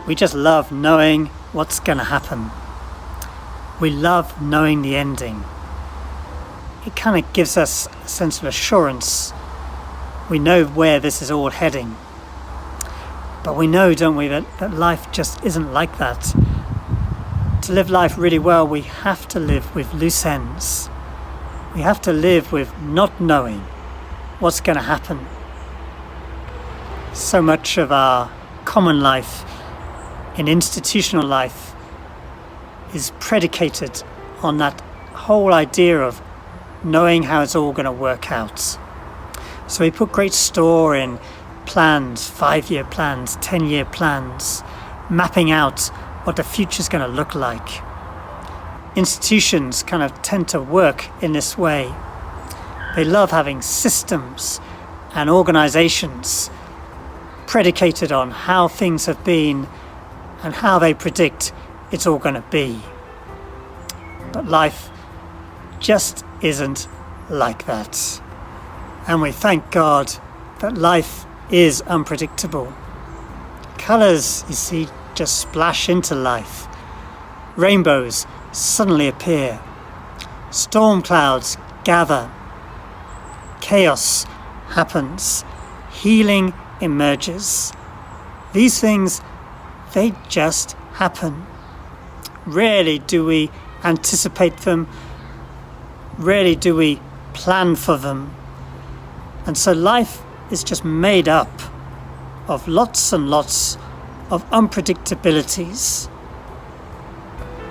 We just love knowing what's going to happen. We love knowing the ending. It kind of gives us a sense of assurance. We know where this is all heading. But we know, don't we, that life just isn't like that. To live life really well, we have to live with loose ends. We have to live with not knowing what's going to happen. So much of our common life, in institutional life, is predicated on that whole idea of knowing how it's all going to work out. So we put great store in plans, 5-year plans, 10-year plans, mapping out what the future's going to look like. Institutions kind of tend to work in this way. They love having systems and organizations predicated on how things have been and how they predict it's all going to be. But life just isn't like that. And we thank God that life is unpredictable. Colours, you see, just splash into life. Rainbows suddenly appear. Storm clouds gather. Chaos happens. Healing emerges. These things, they just happen. Rarely do we anticipate them. Rarely do we plan for them. And so life is just made up of lots and lots of unpredictabilities.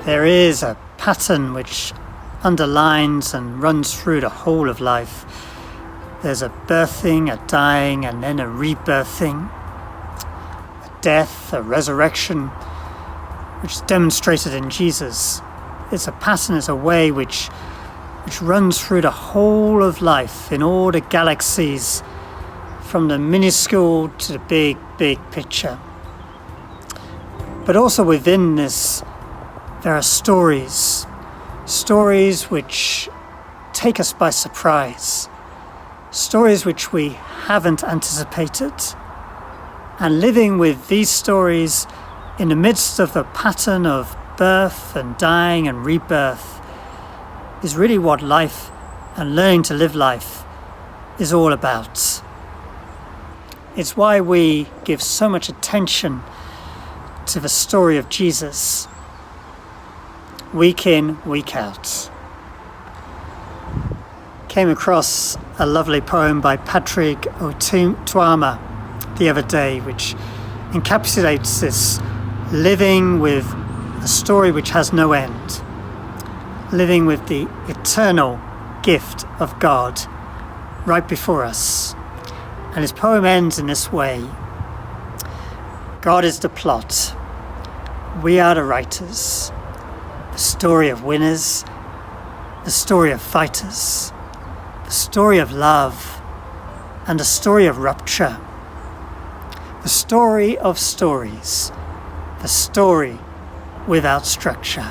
There is a pattern which underlines and runs through the whole of life. There's a birthing, a dying, and then a rebirthing, a death, a resurrection, which is demonstrated in Jesus. It's a pattern, it's a way which runs through the whole of life in all the galaxies, from the minuscule to the big, big picture. But also within this, there are stories which take us by surprise, stories which we haven't anticipated. And living with these stories in the midst of the pattern of birth and dying and rebirth is really what life and learning to live life is all about. It's why we give so much attention to the story of Jesus, week in, week out. Came across a lovely poem by Patrick Otuama the other day, which encapsulates this living with a story which has no end, living with the eternal gift of God right before us. And his poem ends in this way: God is the plot, we are the writers, the story of winners, the story of fighters, the story of love, and the story of rupture, the story of stories, the story without structure.